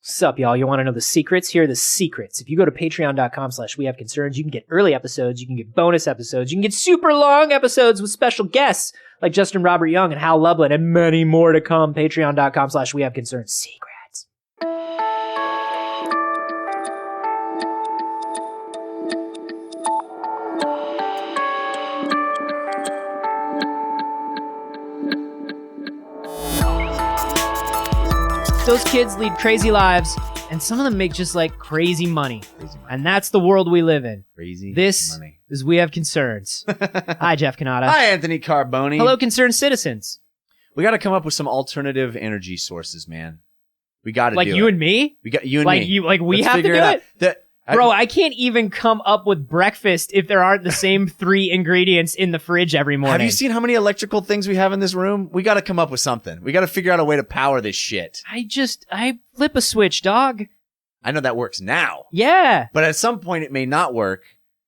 What's up, y'all? You want to know the secrets? Here are the secrets. If you go to patreon.com/wehaveconcerns, you can get early episodes, you can get bonus episodes, you can get super long episodes with special guests like Justin Robert Young and Hal Lublin, and many more to come. Patreon.com/wehaveconcerns. Secrets. Those kids lead crazy lives, and some of them make just like crazy money. And that's the world we live in. This is We Have Concerns. Hi, Jeff Canada. Hi, Anthony Carboni. Hello, concerned citizens. We got to come up with some alternative energy sources, man. We got to do it. Like you and me? We got you and like me. You, like we Let's have to do it? Bro, I can't even come up with breakfast if there aren't the same 3 ingredients in the fridge every morning. Have you seen how many electrical things we have in this room? We got to come up with something. We got to figure out a way to power this shit. I flip a switch, dog. I know that works now. Yeah. But at some point it may not work.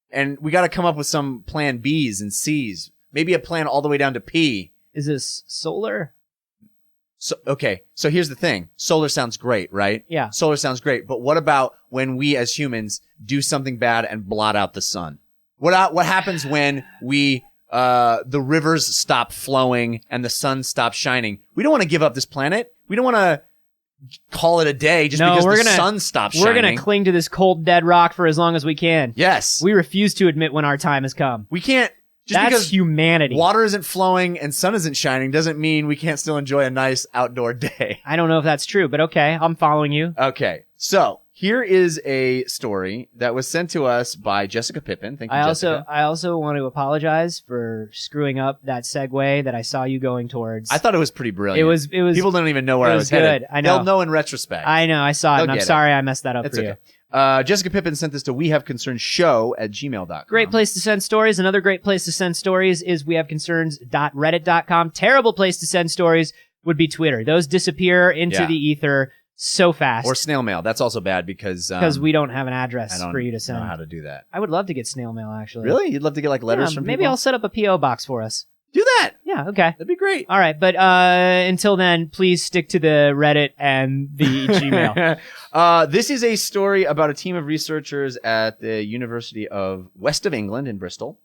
And we got to come up with some plan B's and C's. Maybe a plan all the way down to P. Is this solar? So here's the thing. Solar sounds great, right? Yeah. Solar sounds great. But what about when we as humans do something bad and blot out the sun? What happens when the rivers stop flowing and the sun stops shining? We don't want to give up this planet. We don't want to call it a day just because the sun stops shining. We're going to cling to this cold, dead rock for as long as we can. Yes. We refuse to admit when our time has come. We can't. Just That's because humanity. Water isn't flowing and sun isn't shining doesn't mean we can't still enjoy a nice outdoor day. I don't know if that's true, but okay, I'm following you. Okay, so here is a story that was sent to us by Jessica Pippin. Thank you, Jessica. I also want to apologize for screwing up that segue that I saw you going towards. I thought it was pretty brilliant. It was. People don't even know where I was headed. Good. I know. They'll know in retrospect. I know. I saw it, and I'm sorry I messed that up for you. Jessica Pippin sent this to wehaveconcernshow@gmail.com. Great place to send stories. Another great place to send stories is wehaveconcerns.reddit.com. Terrible place to send stories would be Twitter. Those disappear into the ether so fast. Or snail mail. That's also bad because we don't have an address for you to send. I don't know how to do that. I would love to get snail mail, actually. Really? You'd love to get like letters from people? Maybe I'll set up a P.O. box for us. Do that. Yeah, okay. That'd be great. All right, but until then, please stick to the Reddit and the Gmail. This is a story about a team of researchers at the University of West of England in Bristol.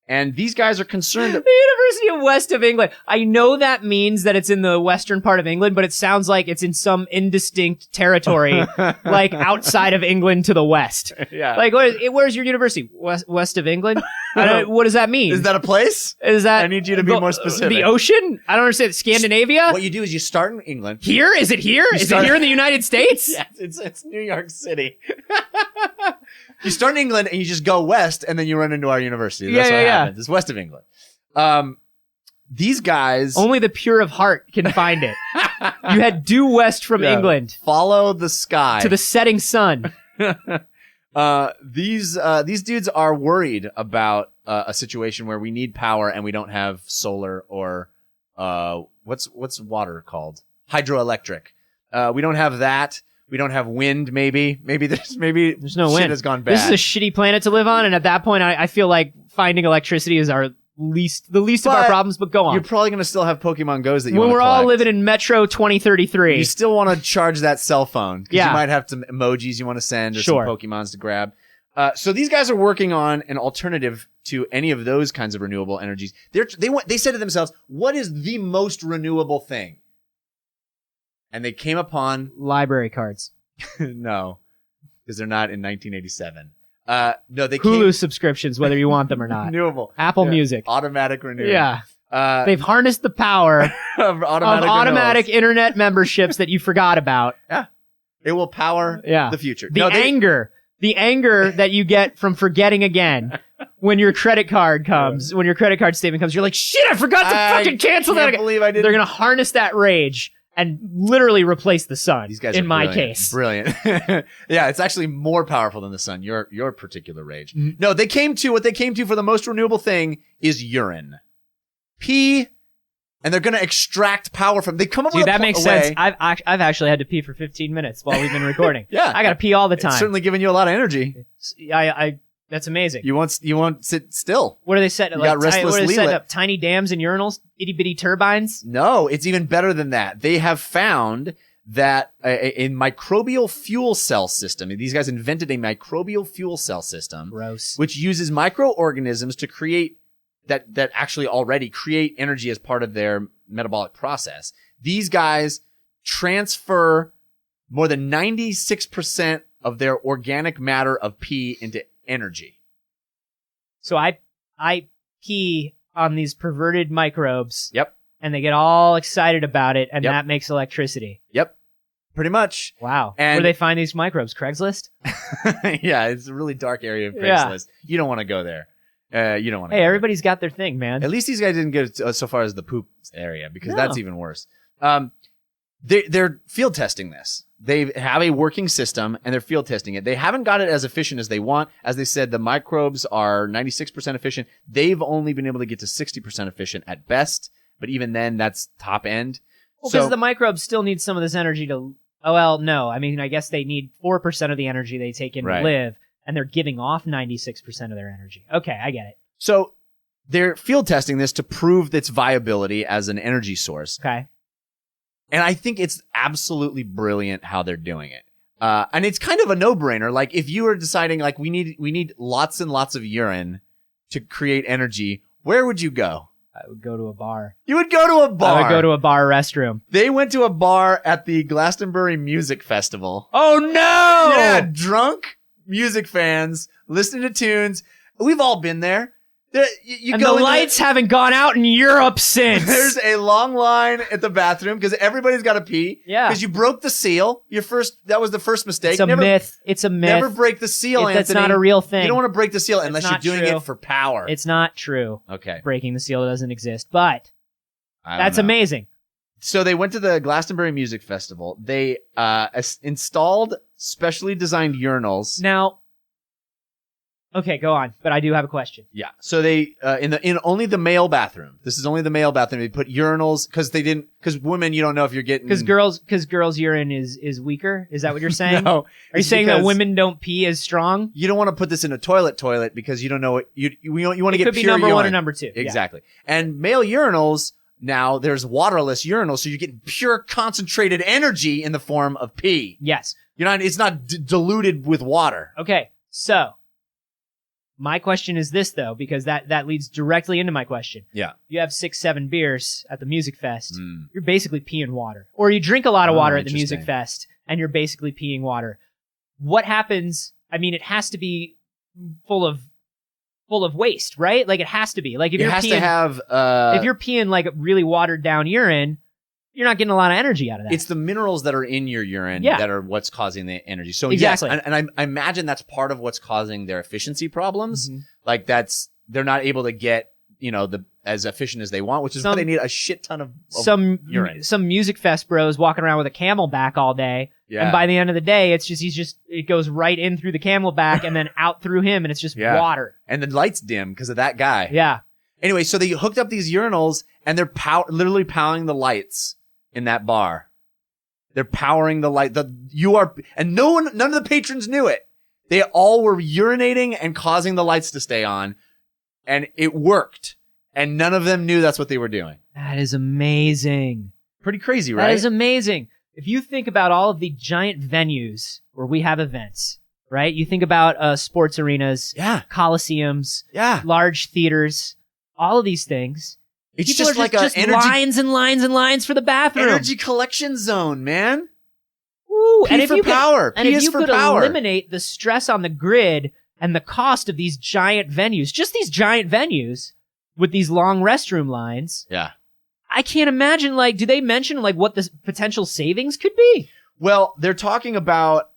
And these guys are concerned... The University of West of England. I know that means that it's in the western part of England, but it sounds like it's in some indistinct territory, like outside of England to the west. Yeah. Like, where's your university? West of England? What does that mean? Is that a place? Is that... I need you to be more specific. The ocean? I don't understand. Scandinavia? What you do is you start in England. Here? Is it here? Is it here in the United States? Yes, it's New York City. You start in England and you just go west and then you run into our university. That's what happens. It's West of England. These guys... Only the pure of heart can find it. You had due west from England. Follow the sky. To the setting sun. These dudes are worried about a situation where we need power and we don't have solar or what's water called? Hydroelectric. We don't have that. We don't have wind, maybe. Maybe there's no wind. Shit has gone bad. This is a shitty planet to live on, and at that point, I feel like finding electricity is the least of our problems, but go on. You're probably going to still have Pokemon Go's that you when want to we're all living in Metro 2033. You still want to charge that cell phone, because you might have some emojis you want to send or some Pokemons to grab. So these guys are working on an alternative to any of those kinds of renewable energies. They said to themselves, what is the most renewable thing? And they came upon... library cards. No, because they're not in 1987. No, they Hulu subscriptions, whether you want them or not. Renewable. Apple Music. Automatic renewal. Yeah. They've harnessed the power of automatic internet memberships that you forgot about. Yeah. It will power the future. The anger that you get from forgetting again when your credit card comes, when your credit card statement comes, you're like, shit, I forgot to fucking cancel that again. Believe I didn't. They're going to harness that rage and literally replace the sun. These guys in are my brilliant. case. Brilliant. Yeah, it's actually more powerful than the sun, your particular rage. Mm-hmm. No, what they came to for the most renewable thing is urine. Pee, and they're going to extract power from... They come up with that makes sense. I've actually had to pee for 15 minutes while we've been recording. Yeah. I got to pee all the time. It's certainly giving you a lot of energy. That's amazing. You won't sit still. What are they setting? Got restless what are they setting leeway. up? Tiny dams and urinals? Itty bitty turbines? No, it's even better than that. They have found that a microbial fuel cell system. These guys invented a microbial fuel cell system, Gross. which uses microorganisms to create that actually already create energy as part of their metabolic process. These guys transfer more than 96% of their organic matter of pee into energy. So I pee on these perverted microbes. Yep. And they get all excited about it, and Yep. that makes electricity. Yep. Pretty much. Wow. And- Where do they find these microbes? Craigslist? Yeah, it's a really dark area of Yeah. Craigslist. You don't want to go there. You don't want to. Hey, everybody's got their thing, man. At least these guys didn't get so far as the poop area, because No. that's even worse. They're field testing this. They have a working system and they're field testing it. They haven't got it as efficient as they want. As they said, the microbes are 96% efficient. They've only been able to get to 60% efficient at best. But even then, that's top end. Well, because the microbes still need some of this energy to... Oh, well, no. I mean, I guess they need 4% of the energy they take in Right. to live, and they're giving off 96% of their energy. Okay, I get it. So they're field testing this to prove its viability as an energy source. Okay. And I think it's absolutely brilliant how they're doing it. And it's kind of a no-brainer. Like, if you were deciding, like, we need lots and lots of urine to create energy, where would you go? I would go to a bar. You would go to a bar. I would go to a bar restroom. They went to a bar at the Glastonbury Music Festival. Oh, no! Yeah, drunk music fans listening to tunes. We've all been there. You And go the in lights haven't gone out in Europe since. There's a long line at the bathroom because everybody's got to pee. Yeah. Because you broke the seal. That was the first mistake. It's a myth. It's a myth. Never break the seal, That's Anthony. not a real thing. You don't want to break the seal unless you're not doing true. it for power. It's not true. Okay. Breaking the seal doesn't exist, but I don't that's know. amazing. So they went to the Glastonbury Music Festival. They installed specially designed urinals. Now, okay, go on. But I do have a question. Yeah. So they in only the male bathroom. This is only the male bathroom. They put urinals because women, you don't know if you're getting Because girls' urine is weaker. Is that what you're saying? No. Are you It's saying that because women don't pee as strong? you don't want to put this in a toilet because you don't know what you want to It get could be pure number urine. one or number two. Yeah. Exactly. And male urinals, now there's waterless urinals, so you're getting pure concentrated energy in the form of pee. Yes. It's not diluted with water. Okay. So, my question is this though, because that leads directly into my question. Yeah. You have 6-7 beers at the music fest. Mm. You're basically peeing water. Or you drink a lot of water at the music interesting. fest and you're basically peeing water. What happens? I mean, it has to be full of waste, right? Like it has to be. Like if It you're has peeing, to have if you're peeing like really watered down urine, you're not getting a lot of energy out of that. it's the minerals that are in your urine Yeah. that are what's causing the energy. So Exactly. yes, and I imagine that's part of what's causing their efficiency problems. Mhm. Like they're not able to get, as efficient as they want, which is why they need a shit ton of urine. Some music fest bros walking around with a Camelback all day. Yeah. And by the end of the day, it goes right in through the Camelback and then out through him and it's just Yeah. water. And the lights dim because of that guy. Yeah. Anyway, so they hooked up these urinals and they're literally powering the lights in that bar. They're powering the light. And none of the patrons knew it. They all were urinating and causing the lights to stay on, and it worked. And none of them knew that's what they were doing. That is amazing. Pretty crazy, right? That is amazing. If you think about all of the giant venues where we have events, right? You think about sports arenas, Yeah, coliseums, yeah. large theaters, all of these things. It's People just are like just an energy lines and lines and lines for the bathroom. energy collection zone, man. Woo. P for power. And P if is you for could power. eliminate the stress on the grid and the cost of these giant venues, just these giant venues with these long restroom lines, Yeah. I can't imagine, do they mention, what the potential savings could be? Well, they're talking about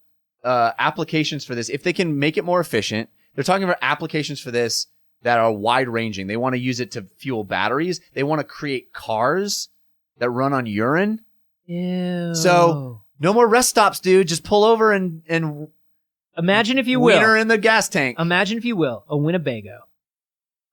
applications for this. If they can make it more efficient, they're talking about applications for this that are wide ranging. They want to use it to fuel batteries. They want to create cars that run on urine. Ew. So no more rest stops, dude. Just pull over and imagine, if you wiener will, in the gas tank. imagine, if you will, a Winnebago,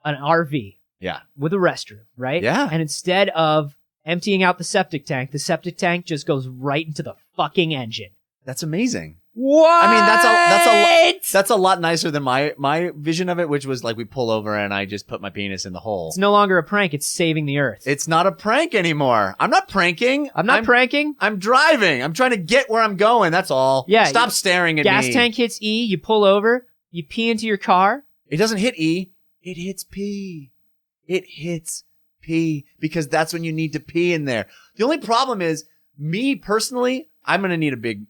an RV Yeah. with a restroom, right? Yeah. And instead of emptying out the septic tank just goes right into the fucking engine. That's amazing. What? I mean, that's a lot nicer than my vision of it, which was like we pull over and I just put my penis in the hole. It's no longer a prank. It's saving the earth. It's not a prank anymore. I'm not pranking. I'm not pranking. I'm driving. I'm trying to get where I'm going. That's all. Yeah. Stop staring at me. Gas tank hits E. You pull over. You pee into your car. It doesn't hit E. It hits P. It hits P because that's when you need to pee in there. The only problem is me personally. I'm gonna need a big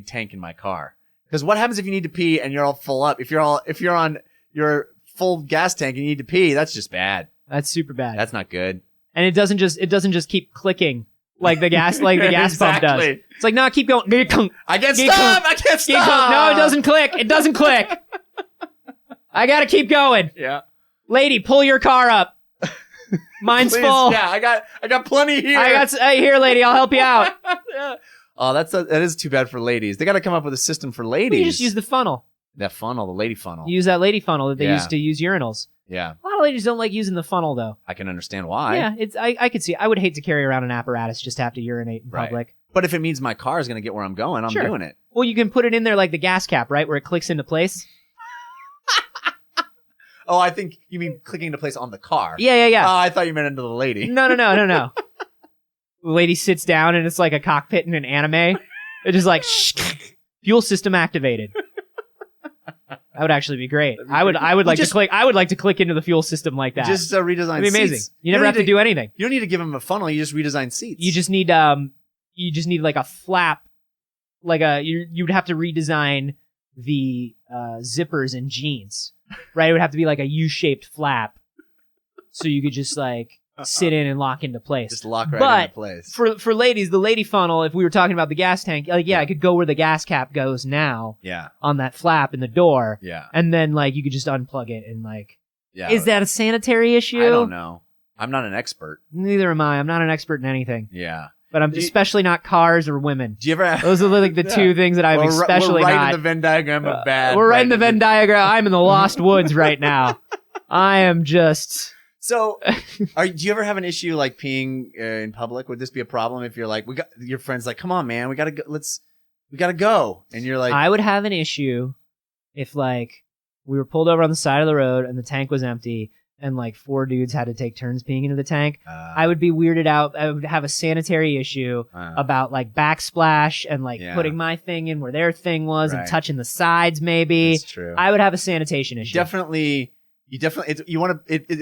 tank in my car. Because what happens if you need to pee and you're all full up? If you're on your full gas tank and you need to pee, that's just bad. That's super bad. That's not good. And it doesn't just keep clicking like the gas pump does. It's like, no, keep going. I can't stop. No, it doesn't click. It doesn't click. I gotta keep going. Yeah. Lady, pull your car up. Mine's Please, full. Yeah, I got plenty here. Hey, here, lady, I'll help you out. Yeah. Oh, that is too bad for ladies. They got to come up with a system for ladies. You just use the funnel. That funnel, the lady funnel. You use that lady funnel that they used to use urinals. Yeah. A lot of ladies don't like using the funnel, though. I can understand why. Yeah, I could see. I would hate to carry around an apparatus just to have to urinate in public. But if it means my car is going to get where I'm going, I'm doing it. Well, you can put it in there like the gas cap, right, where it clicks into place. Oh, I think you mean clicking into place on the car. Yeah. Oh, I thought you meant into the lady. No. The lady sits down and it's like a cockpit in an anime. It's just like, fuel system activated. That would actually be great. I would like to click into the fuel system like that. Just redesign It'd be amazing. seats. You never have to do anything. You don't need to give them a funnel. You just redesign seats. You just need like a flap, you'd have to redesign the zippers in jeans, right? It would have to be like a U-shaped flap, so you could just like sit in and lock into place. Just lock right into place. For ladies, the lady funnel, if we were talking about the gas tank, I could go where the gas cap goes now. Yeah. On that flap in the door. Yeah. And then like you could just unplug it and like. Yeah. Is that a sanitary issue? I don't know. I'm not an expert. Neither am I. I'm not an expert in anything. Yeah. But I'm especially not cars or women. Do you ever have, those are like the two things that I'm especially we're right not. in the Venn diagram of bad. We're right in the Venn diagram. I'm in the lost woods right now. I am just. So, do you ever have an issue like peeing in public? Would this be a problem if you're like, your friend's like, come on, man, we gotta go. And you're like, I would have an issue if like we were pulled over on the side of the road and the tank was empty and like 4 dudes had to take turns peeing into the tank. I would be weirded out. I would have a sanitary issue about like backsplash and like putting my thing in where their thing was and touching the sides maybe. That's true. I would have a sanitation issue. It'll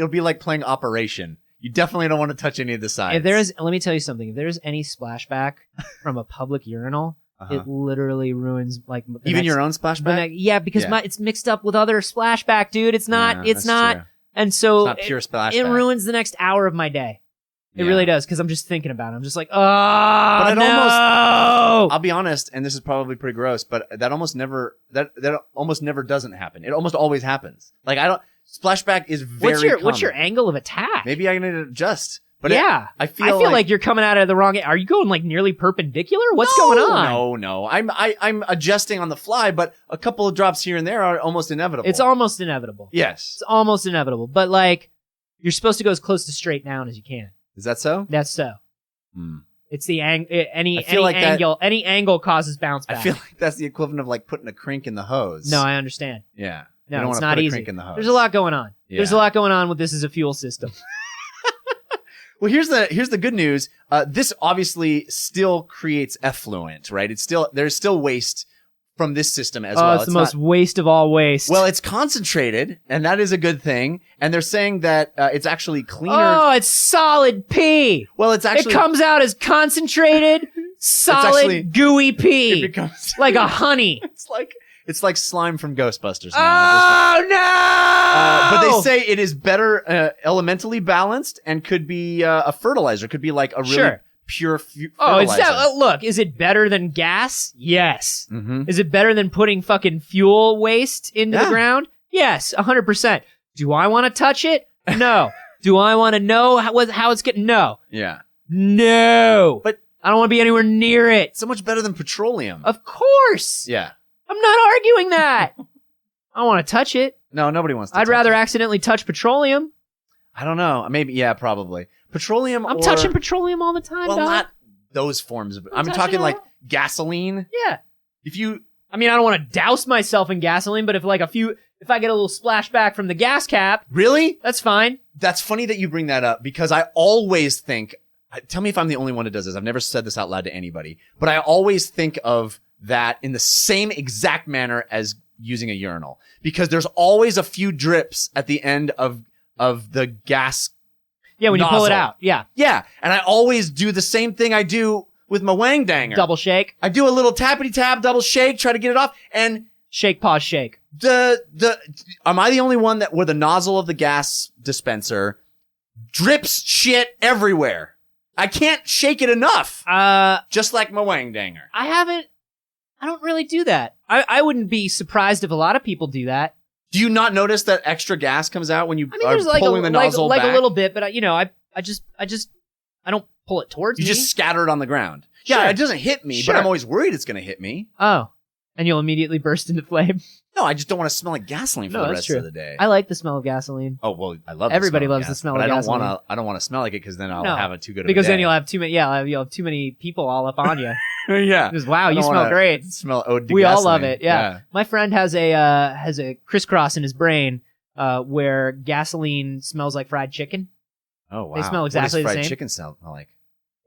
be like playing Operation. You definitely don't want to touch any of the sides. Let me tell you something. If there's any splashback from a public urinal, it literally ruins like even your own splashback. Because it's mixed up with other splashback, dude. It's not. True. And so it's not pure splashback. It ruins the next hour of my day. It really does, because I'm just thinking about it. I'm just like, I'll be honest, and this is probably pretty gross, but that almost never doesn't happen. It almost always happens. Like splashback is very common. What's your angle of attack? Maybe I need to adjust. But I feel like you're coming at it the wrong. Are you going like nearly perpendicular? What's going on? No. I'm adjusting on the fly, but a couple of drops here and there are almost inevitable. It's almost inevitable. Yes. It's almost inevitable. But like, you're supposed to go as close to straight down as you can. Is that so? That's so. It's the any angle causes bounce back. I feel like that's the equivalent of like putting a crink in the hose. No, I understand. Yeah. No, it's not easy. Crink in the hose. There's a lot going on. Yeah. There's a lot going on with this as a fuel system. Well, here's the good news. This obviously still creates effluent, right? There's still waste from this system as well. It's the most waste of all waste. Well, it's concentrated, and that is a good thing. And they're saying that it's actually cleaner. Oh, it's solid pee. Well, it comes out as concentrated, solid, gooey pee. It becomes like a honey. It's like slime from Ghostbusters now. Oh, no! But they say it is better elementally balanced and could be a fertilizer. Could be like a really pure fertilizer. Look, is it better than gas? Yes. Mm-hmm. Is it better than putting fucking fuel waste into the ground? Yes, 100%. Do I want to touch it? No. Do I want to know how it's getting? No. Yeah. No. But I don't want to be anywhere near it. So much better than petroleum. Of course. Yeah. I'm not arguing that. I don't want to touch it. No, nobody wants to I'd rather accidentally touch petroleum. I don't know. Maybe, yeah, probably. Petroleum I'm touching petroleum all the time, well, dog. not those forms of I'm talking like gasoline. Yeah. If you I mean, I don't want to douse myself in gasoline, but if I get a little splashback from the gas cap, Really? that's fine. That's funny that you bring that up because I always think, tell me if I'm the only one who does this. I've never said this out loud to anybody, but I always think of that in the same exact manner as using a urinal because there's always a few drips at the end of the gas. Yeah, when nozzle. you pull it out. Yeah. Yeah. And I always do the same thing I do with my wang danger. Double shake. I do a little tappity tap, double shake, try to get it off. And Shake, pause, shake. am I the only one where the nozzle of the gas dispenser drips shit everywhere? I can't shake it enough. Just like my wang danger. I don't really do that. I wouldn't be surprised if a lot of people do that. Do you not notice that extra gas comes out when you are there's like pulling the nozzle like back? a little bit, but I don't pull it towards You me. just scatter it on the ground. Sure. Yeah, it doesn't hit me, Sure. but I'm always worried it's going to hit me. Oh, and you'll immediately burst into flame. No, I just don't want to smell like gasoline for No, the that's rest true. of the day. I like the smell of gasoline. Oh, well, I love Everybody the smell loves of the gas, smell but of I don't gasoline. want to. I don't want to smell like it because then I'll No, have it too good of because a day. then you'll have too many. Yeah, you'll have too many people all up on you. yeah. Because wow, I you don't smell wanna great. Smell ode to We all gasoline. love it. Yeah. My friend has a crisscross in his brain where gasoline smells like fried chicken. Oh wow. They smell exactly the what does fried same. chicken smell like?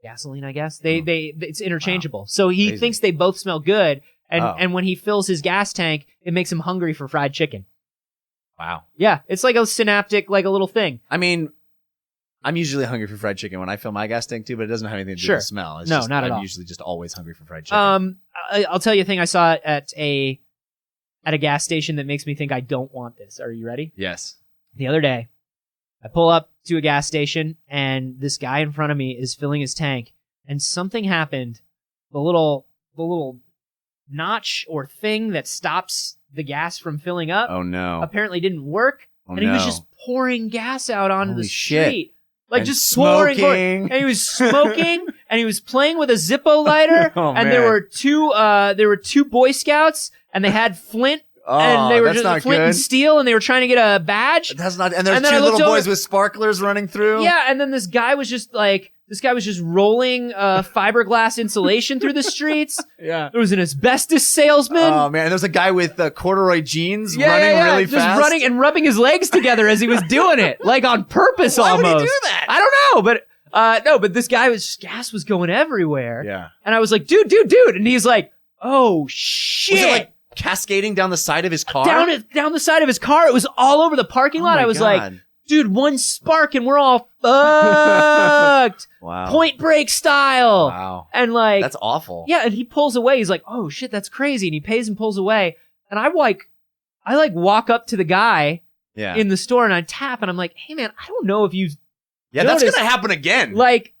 Gasoline, I guess. It's interchangeable. Wow. So he Crazy. thinks they both smell good, and Oh. and when he fills his gas tank, it makes him hungry for fried chicken. Wow. Yeah, it's like a synaptic, like a little thing. I mean, I'm usually hungry for fried chicken when I fill my gas tank too, but it doesn't have anything to do Sure. with the smell. It's No, just, not at I'm all. usually just always hungry for fried chicken. I'll tell you a thing I saw at a gas station that makes me think I don't want this. Are you ready? Yes. The other day, I pull up to a gas station and this guy in front of me is filling his tank, and something happened. The little notch or thing that stops the gas from filling up Oh no. apparently didn't work, Oh, and he was no. just pouring gas out onto Holy the shit. street. Like And just pouring, smoking. and he was smoking, and he was playing with a Zippo lighter, Oh, and man. there were two Boy Scouts, and they had flint, Oh, and they were that's just not flint good. and steel, and they were trying to get a badge. That's not. And there's And then I two looked little over- boys with sparklers running through. Yeah, and then this guy was just rolling fiberglass insulation through the streets. Yeah. There was an asbestos salesman. Oh man, there's a guy with corduroy jeans running really just fast. running and rubbing his legs together as he was doing it, like on purpose Why would almost. he do that? I don't know, but but this guy gas was going everywhere. Yeah. And I was like, dude, and he's like, oh shit. Was it like cascading down the side of his car? down the side of his car. It was all over the parking Oh lot. my I was God. like, dude, one spark and we're all fucked. Wow. Point Break style. Wow. And like, That's awful. yeah, and he pulls away. He's like, oh shit, that's crazy. And he pays and pulls away. And I walk up to the guy Yeah. in the store and I tap and I'm like, hey man, I don't know if you Yeah, that's notice- gonna happen again. like,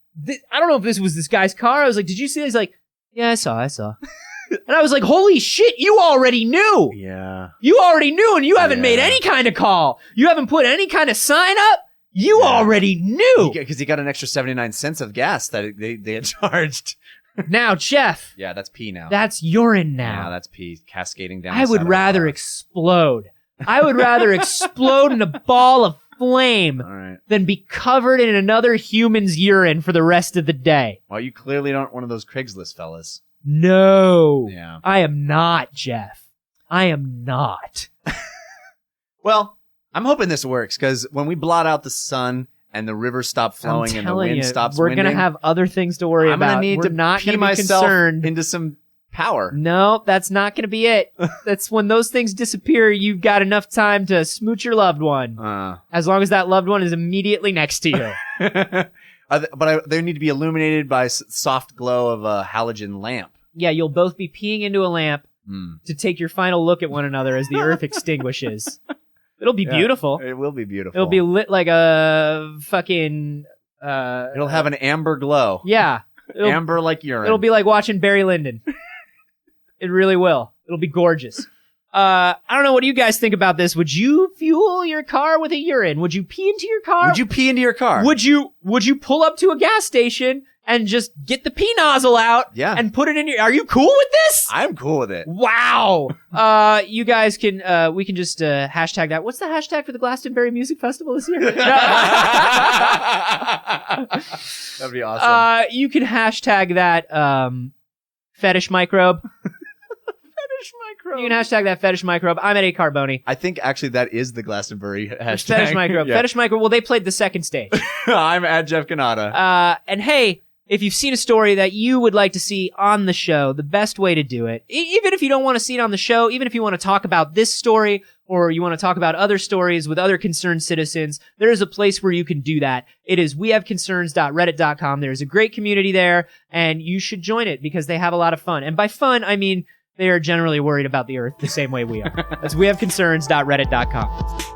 I don't know if this was this guy's car. I was like, did you see that? He's like, yeah, I saw. And I was like, holy shit, you already knew. Yeah. You already knew, and you haven't made Yeah. any kind of call. You haven't put any kind of sign up. You Yeah. already knew. Because he got an extra 79 cents of gas that they had charged. Now, Jeff, Yeah, that's pee now. that's urine Yeah, now. that's pee cascading down. I the side would of the rather car. explode. I would rather explode in a ball of flame All right. than be covered in another human's urine for the rest of the day. Well, you clearly aren't one of those Craigslist fellas. No. Yeah. I am not, Jeff. I am not. Well, I'm hoping this works because when we blot out the sun and the rivers stop flowing I'm and the telling wind you, stops we're winding, going to have other things to worry I'm about. gonna need We're to not pee going to be myself concerned. into some power. No, that's not going to be it. That's when those things disappear, you've got enough time to smooch your loved one. As long as that loved one is immediately next to you. They need to be illuminated by soft glow of a halogen lamp. Yeah, you'll both be peeing into a lamp Mm. to take your final look at one another as the earth extinguishes. It'll be Yeah. beautiful. It will be beautiful. It'll be lit like a fucking... It'll have an amber glow. Yeah. Amber like urine. It'll be like watching Barry Lyndon. It really will. It'll be gorgeous. I don't know. What do you guys think about this? Would you fuel your car with a urine? Would you pee into your car? Would you pee into your car? Would you pull up to a gas station and just get the pee nozzle out Yeah. and put it in your... Are you cool with this? I'm cool with it. Wow. You guys can, we can just, hashtag that. What's the hashtag for the Glastonbury Music Festival this year? That'd be awesome. You can hashtag that, fetish microbe. Fetish microbe. You can hashtag that fetish microbe. I'm at A Carboni. I think actually that is the Glastonbury hashtag. Fetish microbe. Yeah. Fetish microbe. Well, they played the second stage. I'm at Jeff Canada. And hey, if you've seen a story that you would like to see on the show, the best way to do it, even if you don't want to see it on the show, even if you want to talk about this story or you want to talk about other stories with other concerned citizens, there is a place where you can do that. It is wehaveconcerns.reddit.com. There's a great community there, and you should join it because they have a lot of fun. And by fun, I mean they are generally worried about the earth the same way we are. That's wehaveconcerns.reddit.com.